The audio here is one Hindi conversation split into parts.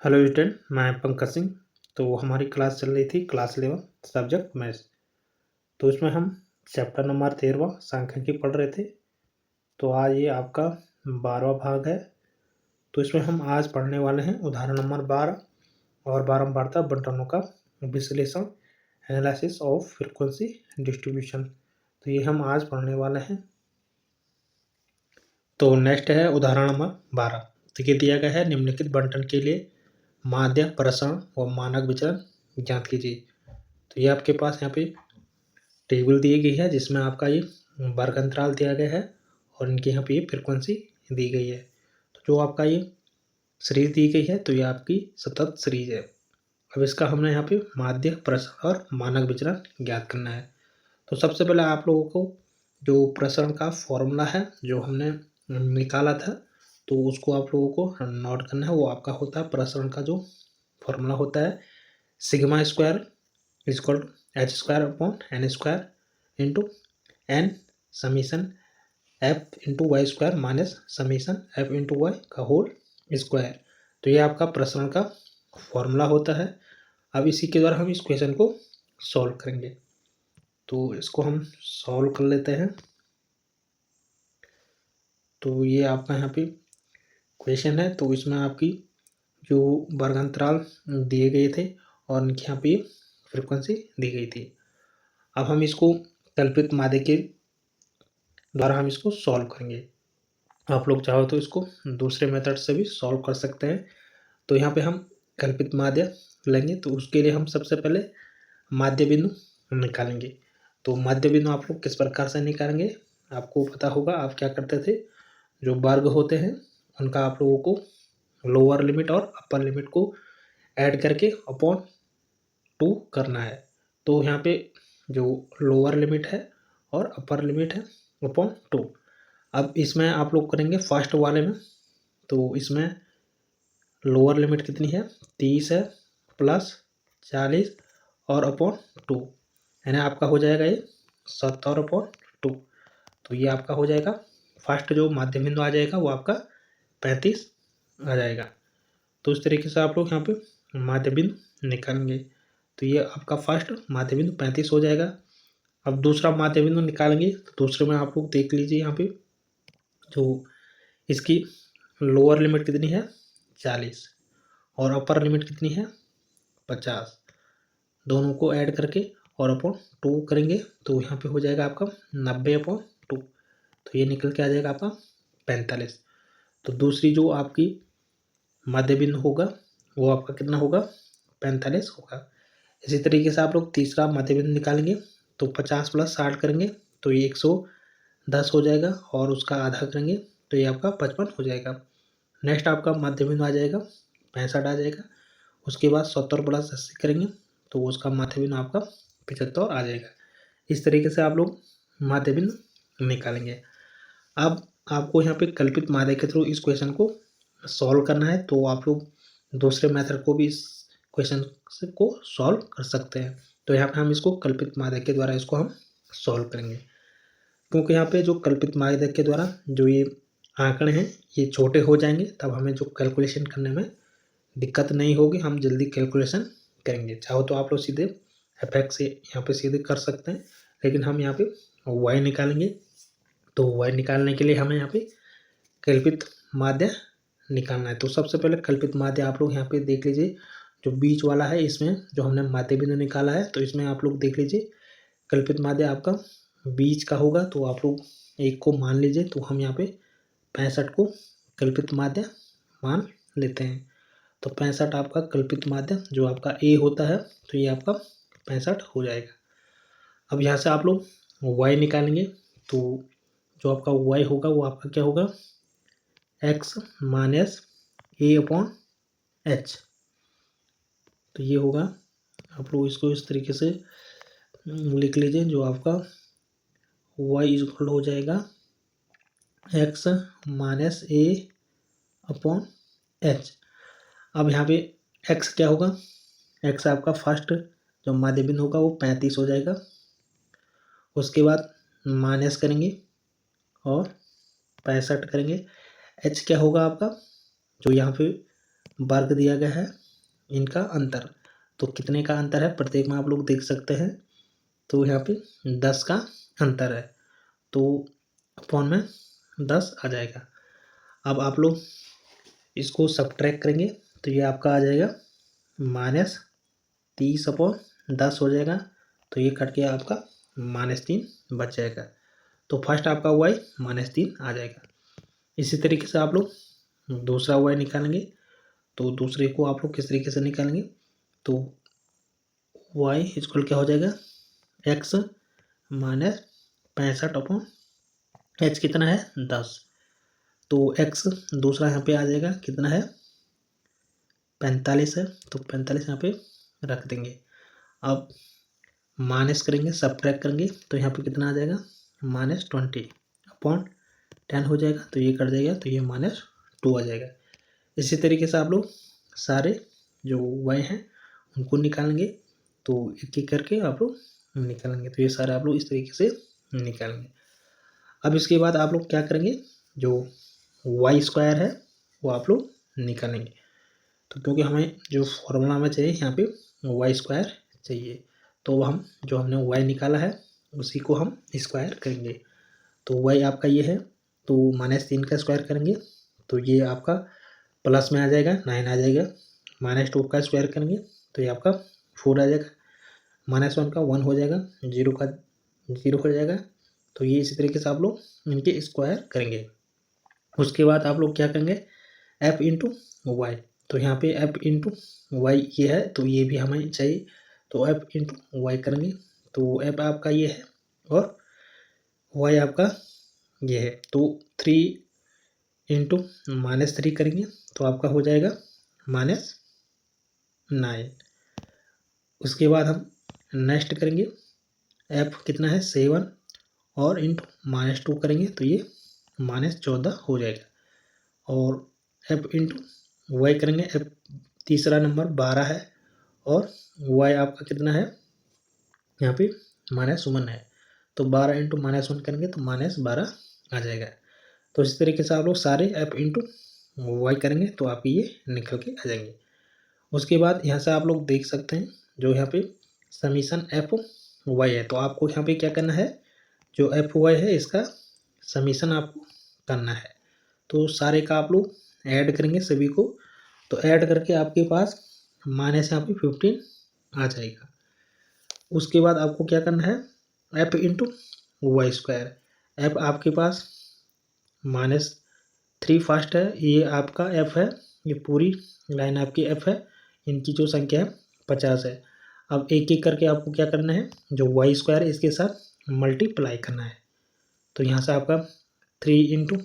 हेलो स्टूडेंट, मैं पंकज सिंह। तो हमारी क्लास चल रही थी क्लास 11 सब्जेक्ट मैथ्स। तो इसमें हम चैप्टर नंबर 13वां सांख्यिकी पढ़ रहे थे। तो आज ये आपका 12वां भाग है। तो इसमें हम आज पढ़ने वाले हैं उदाहरण नंबर 12 और बारंबारता बंटनों का विश्लेषण, एनालिसिस ऑफ फ्रीक्वेंसी डिस्ट्रीब्यूशन। तो ये हम आज पढ़ने वाले हैं। तो नेक्स्ट है उदाहरण नंबर 12। तो ये दिया गया है निम्नलिखित बंटन के लिए माध्य, प्रसरण व मानक विचलन ज्ञात कीजिए। तो ये आपके पास यहाँ पे टेबल दी गई है जिसमें आपका ये वर्ग अंतराल दिया गया है और इनकी यहाँ पे ये फ्रिक्वेंसी दी गई है। तो जो आपका ये सीरीज दी गई है तो ये आपकी सतत सीरीज है। अब इसका हमने यहाँ पे माध्य, प्रसरण और मानक विचलन ज्ञात करना है। तो सबसे पहले आप लोगों को जो प्रसरण का फॉर्मूला है जो हमने निकाला था तो उसको आप लोगों को नोट करना है। वो आपका होता है प्रसरण का जो फॉर्मूला होता है sigma square equal to H square upon N square into N summation F into Y square minus summation F into Y का होल स्क्वायर। तो ये आपका प्रसरण का फॉर्मूला होता है। अब इसी के द्वारा हम इस क्वेश्चन को सॉल्व करेंगे। तो इसको हम सॉल्व कर लेते हैं। तो ये आपका यहाँ पे क्वेश्चन है। तो इसमें आपकी जो वर्ग अंतराल दिए गए थे और इनकी यहाँ पे फ्रीक्वेंसी दी गई थी। अब हम इसको कल्पित माध्य के द्वारा हम इसको सॉल्व करेंगे। आप लोग चाहो तो इसको दूसरे मेथड से भी सॉल्व कर सकते हैं। तो यहाँ पे हम कल्पित माध्य लेंगे। तो उसके लिए हम सबसे पहले माध्य बिंदु निकालेंगे। तो माध्य बिंदु आप लोग किस प्रकार से निकालेंगे आपको पता होगा। आप क्या करते थे, जो वर्ग होते हैं उनका आप लोगों को लोअर लिमिट और अपर लिमिट को ऐड करके अपॉन 2 करना है। तो यहाँ पे जो लोअर लिमिट है और अपर लिमिट है अपॉन 2। अब इसमें आप लोग करेंगे फर्स्ट वाले में। तो इसमें लोअर लिमिट कितनी है 30 है प्लस 40 और अपॉन 2 यानी आपका हो जाएगा ये 70 अपॉन 2। तो ये आपका हो जाएगा फर्स्ट जो माध्य बिंदु आ जाएगा वो आपका 35 आ जाएगा। तो इस तरीके से आप लोग यहाँ पे माध्य बिंदु निकालेंगे। तो ये आपका फर्स्ट माध्य बिंदु 35 हो जाएगा। अब दूसरा माध्य बिंदु निकालेंगे। तो दूसरे में आप लोग देख लीजिए यहाँ पे जो इसकी लोअर लिमिट कितनी है 40 और अपर लिमिट कितनी है 50। दोनों को ऐड करके और अपॉन 2 करेंगे तो यहाँ पे हो जाएगा आपका 90 अपॉन 2। तो ये निकल के आ जाएगा आपका 45। तो दूसरी जो आपकी माध्य बिंदु होगा वो आपका कितना होगा 45 होगा। इसी तरीके से आप लोग तीसरा माध्य बिंदु निकालेंगे। तो 50 प्लस 60 करेंगे तो ये 110 हो जाएगा और उसका आधा करेंगे तो ये आपका 55 हो जाएगा। नेक्स्ट आपका माध्य बिंदु आ जाएगा 65 आ जाएगा। उसके बाद 70 प्लस 80 करेंगे तो उसका माध्य बिंदु आपका 75 आ जाएगा। इस तरीके से आप लोग माध्य बिंदु निकालेंगे। अब आपको यहाँ पे कल्पित माध्य के थ्रू इस क्वेश्चन को सॉल्व करना है। तो आप लोग दूसरे मेथड को भी इस क्वेश्चन को सॉल्व कर सकते हैं। तो यहाँ पे हम इसको कल्पित माध्य के द्वारा इसको हम सॉल्व करेंगे, क्योंकि यहाँ पे जो कल्पित माध्य के द्वारा जो ये आंकड़े हैं ये छोटे हो जाएंगे, तब हमें जो कैलकुलेशन करने में दिक्कत नहीं होगी, हम जल्दी कैलकुलेशन करेंगे। चाहो तो आप लोग सीधे एफ से यहाँ पे सीधे कर सकते हैं, लेकिन हम यहाँ पे वाई निकालेंगे। तो वाई निकालने के लिए हमें यहाँ पे कल्पित माध्य निकालना है। तो सबसे पहले कल्पित माध्य आप लोग यहाँ पे देख लीजिए, जो बीच वाला है इसमें जो हमने माध्य बिंदु निकाला है तो इसमें आप लोग देख लीजिए कल्पित माध्य आपका बीच का होगा। तो आप लोग एक को मान लीजिए। तो हम यहाँ पे 65 को कल्पित माध्य मान लेते हैं। तो 65 आपका कल्पित माध्य जो आपका ए होता है तो ये आपका 65 हो जाएगा। अब यहाँ से आप लोग वाई निकालेंगे। तो जो आपका वाई होगा वो आपका क्या होगा एक्स माइनस ए अपॉन एच। तो ये होगा, आप लोग इसको इस तरीके से लिख लीजिए, जो आपका वाई इक्वल हो जाएगा एक्स माइनस ए अपॉन एच। अब यहाँ पे एक्स क्या होगा, एक्स आपका फर्स्ट जो माध्य बिंदु होगा वो 35 हो जाएगा। उसके बाद माइनस करेंगे और 65 करेंगे। एच क्या होगा आपका, जो यहाँ पे वर्ग दिया गया है, इनका अंतर। तो कितने का अंतर है प्रत्येक में आप लोग देख सकते हैं। तो यहाँ पे 10 का अंतर है, तो अपॉन में 10 आ जाएगा। अब आप लोग इसको सब्ट्रैक्ट करेंगे तो ये आपका आ जाएगा -30/10 हो जाएगा। तो ये कट के आपका -3 बच जाएगा। तो फर्स्ट आपका y -3 आ जाएगा। इसी तरीके से आप लोग दूसरा y निकालेंगे। तो दूसरे को आप लोग किस तरीके से निकालेंगे, तो y इक्वल क्या हो जाएगा, x -65/h कितना है 10। तो x दूसरा यहाँ पे आ जाएगा कितना है 45 है, तो 45 यहाँ पे रख देंगे। अब माइनस करेंगे, सब्ट्रैक्ट करेंगे तो यहाँ पे कितना आ जाएगा -20/10 हो जाएगा। तो ये कट जाएगा तो ये -2 आ जाएगा। इसी तरीके से आप लोग सारे जो y हैं उनको निकालेंगे। तो एक एक करके आप लोग निकालेंगे। तो ये सारे आप लोग इस तरीके से निकालेंगे। अब इसके बाद आप लोग क्या करेंगे, जो y² है वो आप लोग निकालेंगे। तो क्योंकि हमें जो फॉर्मूला में चाहिए यहाँ पे y² चाहिए, तो हम जो हमने y निकाला है उसी को हम स्क्वायर करेंगे। तो y आपका ये है, तो -3 का स्क्वायर करेंगे तो ये आपका प्लस में आ जाएगा 9 आ जाएगा। -2 का स्क्वायर करेंगे तो ये आपका 4 आ जाएगा। -1 का 1 हो जाएगा, 0 का 0 हो जाएगा। तो ये इसी तरीके से आप लोग इनके स्क्वायर करेंगे। उसके बाद आप लोग क्या करेंगे, f इंटू वाई। तो यहाँ पे f इंटू वाई ये है, तो ये भी हमें चाहिए। तो f इंटू वाई करेंगे तो f आपका ये है और y आपका ये है। तो 3 इंटू -3 करेंगे तो आपका हो जाएगा -9। उसके बाद हम नेक्स्ट करेंगे, f कितना है 7 और इंटू -2 करेंगे तो ये -14 हो जाएगा। और f इंटू वाई करेंगे, f तीसरा नंबर 12 है और y आपका कितना है यहाँ पे -1 है। तो 12 इंटू -1 करेंगे तो -12 आ जाएगा। तो इस तरीके से आप लोग सारे f इंटू वाई करेंगे तो आप ये निकल के आ जाएंगे। उसके बाद यहाँ से आप लोग देख सकते हैं जो यहाँ पे समीशन f वाई है, तो आपको यहाँ पे क्या करना है, जो f वाई है इसका समीशन आपको करना है। तो सारे का आप लोग ऐड करेंगे सभी को। तो ऐड करके आपके पास माइनस यहाँ पे 15 आ जाएगा। उसके बाद आपको क्या करना है, f इंटू वाई²। f आपके पास -3 फास्ट है, ये आपका f है, ये पूरी लाइन आपकी f है। इनकी जो संख्या है 50 है। अब एक एक करके आपको क्या करना है, जो y² है इसके साथ मल्टीप्लाई करना है। तो यहाँ से आपका 3 इंटू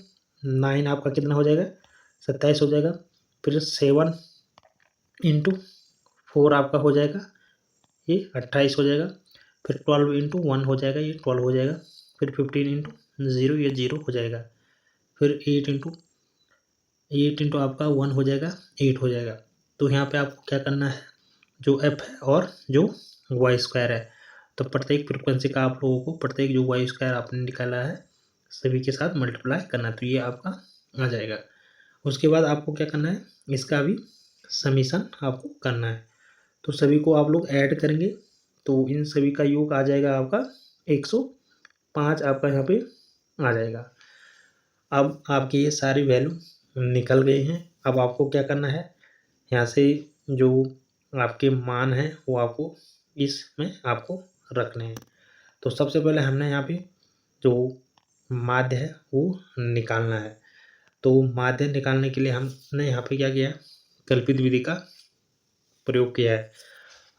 9 आपका कितना हो जाएगा 27 हो जाएगा। फिर 7 इंटू 4 आपका हो जाएगा ये 28 हो जाएगा। फिर 12 इंटू 1 हो जाएगा, ये 12 हो जाएगा। फिर 15 इंटू 0 ये 0 हो जाएगा। फिर 8 इंटू आपका 1 हो जाएगा 8 हो जाएगा। तो यहाँ पे आपको क्या करना है, जो f है और जो y² है, तो प्रत्येक फ्रिक्वेंसी का आप लोगों को प्रत्येक जो y² आपने निकाला है सभी के साथ मल्टीप्लाई करना है। तो ये आपका आ जाएगा। उसके बाद आपको क्या करना है, इसका भी समीशन आपको करना है। तो सभी को आप लोग ऐड करेंगे तो इन सभी का योग आ जाएगा आपका 105 आपका यहाँ पे आ जाएगा। अब आपकी ये सारी वैल्यू निकल गई हैं। अब आपको क्या करना है, यहाँ से जो आपके मान हैं वो आपको इसमें आपको रखने हैं। तो सबसे पहले हमने यहाँ पे जो माध्य है वो निकालना है। तो माध्य निकालने के लिए हमने यहाँ पे क्या किया, कल्पित विधि का प्रयोग किया है।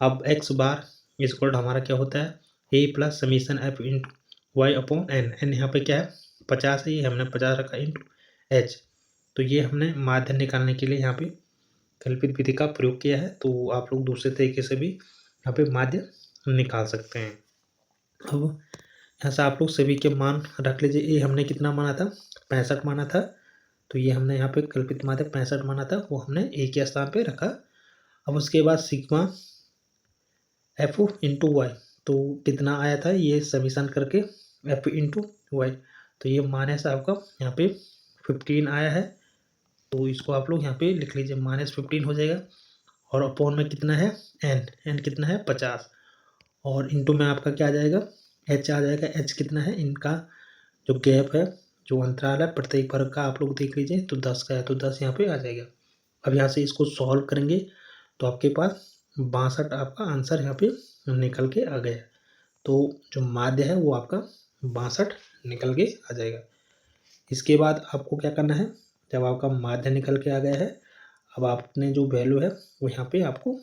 अब x बार इक्वल हमारा क्या होता है, a plus summation f into Y upon N. N यहाँ पे क्या है 50 है, ये हमने 50 रखा इंटू h। तो ये हमने माध्य निकालने के लिए यहाँ पे कल्पित विधि का प्रयोग किया है। तो आप लोग दूसरे तरीके से भी यहाँ पे माध्य निकाल सकते हैं। अब यहाँ से आप लोग सभी के मान रख लीजिए। ये हमने कितना माना था 65 माना था, तो ये हमने यहाँ पे कल्पित माध्य 65 माना था, वो हमने एक के स्थान पे रखा। अब उसके बाद सिग्मा f इंटू वाई, तो कितना आया था ये समीशन करके f इंटू वाई, तो ये माइनस आपका यहाँ पे 15 आया है। तो इसको आप लोग यहाँ पे लिख लीजिए, -15 हो जाएगा। और अपॉन में कितना है, n कितना है 50, और इंटू में आपका क्या आ जाएगा, h आ जाएगा। h कितना है, इनका जो गैप है, जो अंतराल है प्रत्येक वर्ग का, आप लोग देख लीजिए, तो 10 का है, तो 10 यहाँ पे आ जाएगा। अब यहाँ से इसको सॉल्व करेंगे तो आपके पास 62 आपका आंसर यहाँ पे निकल के आ गया। तो जो माध्य है वो आपका 62 निकल के आ जाएगा। इसके बाद आपको क्या करना है, जब आपका माध्य निकल के आ गया है, अब आपने जो वैल्यू है वो यहाँ पे आपको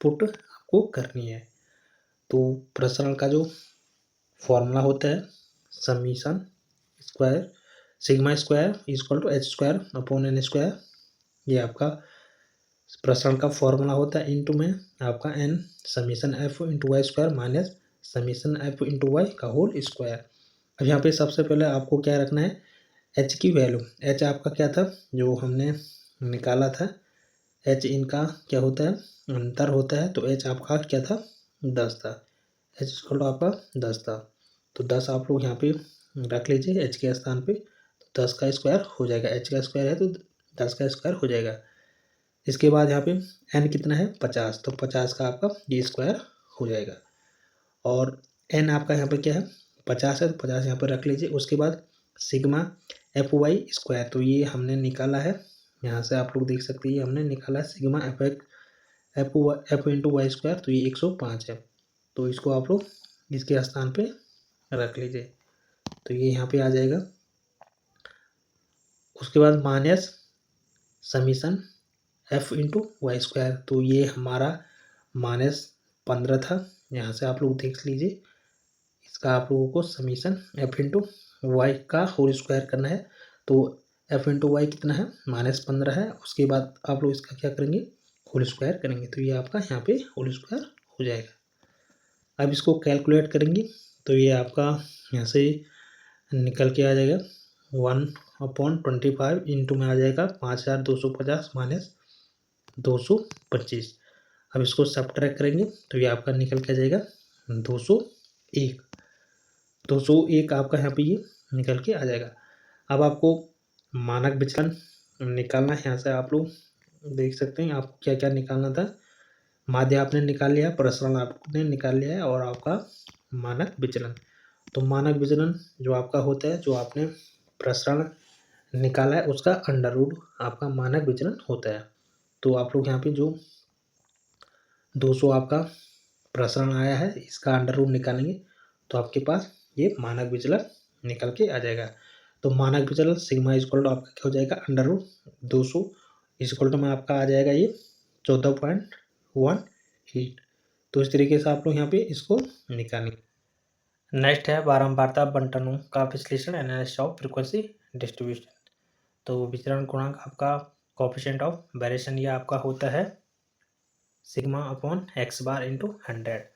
पुट आपको करनी है। तो प्रसरण का जो फॉर्मूला होता है, summation square sigma square equal to H square upon N square, ये आपका प्रसरण का फॉर्मूला होता है। इंटू में आपका N summation F into Y square minus summation F into Y का होल स्क्वायर। अब यहाँ पे सबसे पहले आपको क्या रखना है, एच की वैल्यू। एच आपका क्या था, जो हमने निकाला था, एच इनका क्या होता है, अंतर होता है। तो एच आपका क्या था, 10 था। एच इक्वल टू आपका 10 था, तो 10 आप लोग यहाँ पे रख लीजिए एच के स्थान पे। तो 10 का स्क्वायर हो जाएगा, एच का स्क्वायर है तो 10 का स्क्वायर हो जाएगा। इसके बाद यहाँ पे एन कितना है 50, तो 50 का आपका ये स्क्वायर हो जाएगा। और एन आपका यहाँ पे क्या है 50 है, तो 50 यहाँ पर रख लीजिए। उसके बाद सिग्मा एफ वाई स्क्वायर, तो ये हमने निकाला है, यहाँ से आप लोग देख सकते हैं हमने निकाला है sigma F into Y square, तो ये 105 है। तो इसको आप लोग इसके स्थान पे रख लीजिए, तो ये यहाँ पे आ जाएगा। उसके बाद minus summation F into Y square, तो ये हमारा -15 था। यहाँ से आप लोग देख लीजिए, इसका आप लोगों को समीशन एफ इंटू वाई का होल स्क्वायर करना है। तो एफ इंटू वाई कितना है, -15 है। उसके बाद आप लोग इसका क्या करेंगे, होल स्क्वायर करेंगे, तो ये आपका यहाँ पे होल स्क्वायर हो जाएगा। अब इसको कैलकुलेट करेंगे तो ये आपका यहाँ से निकल के आ जाएगा 1/25 इंटू में आ जाएगा 5250 माइनस 225। अब इसको सब्ट्रैक्ट करेंगे तो ये आपका निकल के आ जाएगा 201। 201 आपका यहाँ पे ये निकल के आ जाएगा। अब आपको मानक विचलन निकालना है। यहाँ से आप लोग देख सकते हैं आपको क्या क्या निकालना था। माध्य आपने निकाल लिया, प्रसरण आपने निकाल लिया है, और आपका मानक विचलन। तो मानक विचलन जो आपका होता है, जो आपने प्रसरण निकाला है उसका अंडर रूट आपका मानक विचलन होता है। तो आप लोग यहाँ पे जो 200 आपका प्रसरण आया है, इसका अंडर रूट निकालेंगे तो आपके पास ये मानक विचलन निकल के आ जाएगा। तो मानक विचलन सिग्मा इक्वल टू आपका क्या हो जाएगा, अंडर रूट 200 इक्वल टू में आपका आ जाएगा ये 14.18। तो इस तरीके से आप लोग यहाँ पे इसको निकालेंगे। नेक्स्ट है बारंबारता बंटनों का विश्लेषण, एनालिसिस ऑफ फ्रीक्वेंसी डिस्ट्रीब्यूशन। तो विचरण गुणांक आपका कोएफिशिएंट ऑफ वेरिएशन, ये आपका होता है sigma upon x bar into 100।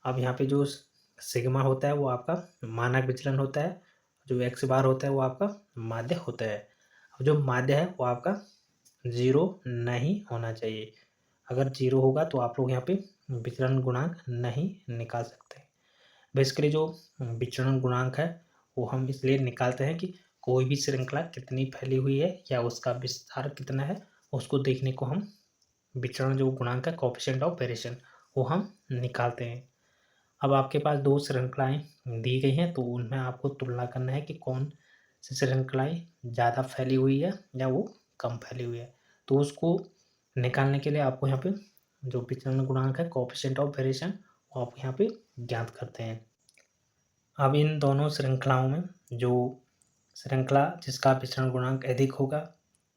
अब यहाँ पे जो सिग्मा होता है वो आपका मानक विचलन होता है, जो एक्स बार होता है वो आपका माध्य होता है। अब जो माध्य है वो आपका 0 नहीं होना चाहिए। अगर 0 होगा तो आप लोग यहाँ पे विचलन गुणांक नहीं निकाल सकते। बेसिकली जो विचरण गुणांक है वो हम इसलिए निकालते हैं कि कोई भी श्रृंखला कितनी फैली हुई है या उसका विस्तार कितना है, उसको देखने को हम विचरण जो गुणांक है कोएफिशिएंट ऑफ वेरिएशन वो हम निकालते हैं। अब आपके पास दो श्रृंखलाएं दी गई हैं, तो उनमें आपको तुलना करना है कि कौन सी श्रृंखलाएं ज़्यादा फैली हुई है या वो कम फैली हुई है। तो उसको निकालने के लिए आपको यहाँ पे जो विचलन गुणांक है कोएफिशिएंट ऑफ वेरिएशन वो आप यहाँ पे ज्ञात करते हैं। अब इन दोनों श्रृंखलाओं में जो श्रृंखला जिसका विचरण गुणांक अधिक होगा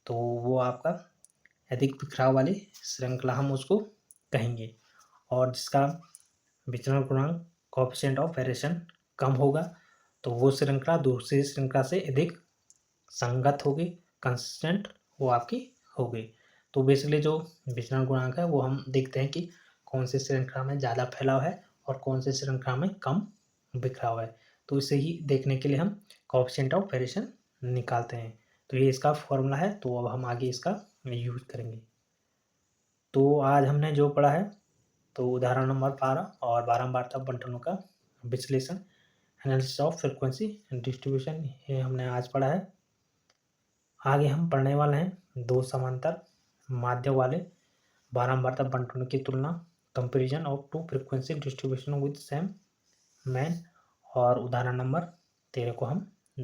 तो वो आपका अधिक बिखराव वाली श्रृंखला हम उसको कहेंगे, और जिसका विचरण गुणांक कोएफिशिएंट ऑफ वेरिएशन कम होगा तो वो श्रृंखला दूसरी श्रृंखला से अधिक संगत होगी, कंसिस्टेंट वो आपकी होगी। तो बेसिकली जो विचरण गुणांक है वो हम देखते हैं कि कौन सी श्रृंखला में ज़्यादा फैलाव है और कौन सी श्रृंखला में कम बिखराव है। तो इसे ही देखने के लिए हम कोएफिशिएंट ऑफ वेरिएशन निकालते हैं। तो ये इसका फॉर्मूला है, तो अब हम आगे इसका यूज करेंगे। तो आज हमने जो पढ़ा है, तो उदाहरण नंबर 12 और बारंबारता बंटनों का विश्लेषण, एनालिसिस ऑफ फ्रीक्वेंसी डिस्ट्रीब्यूशन, ये हमने आज पढ़ा है। आगे हम पढ़ने वाले हैं दो समांतर माध्य वाले बारंबारता बंटन की तुलना, comparison of two frequency distribution with same mean, और उदाहरण नंबर 13 को हम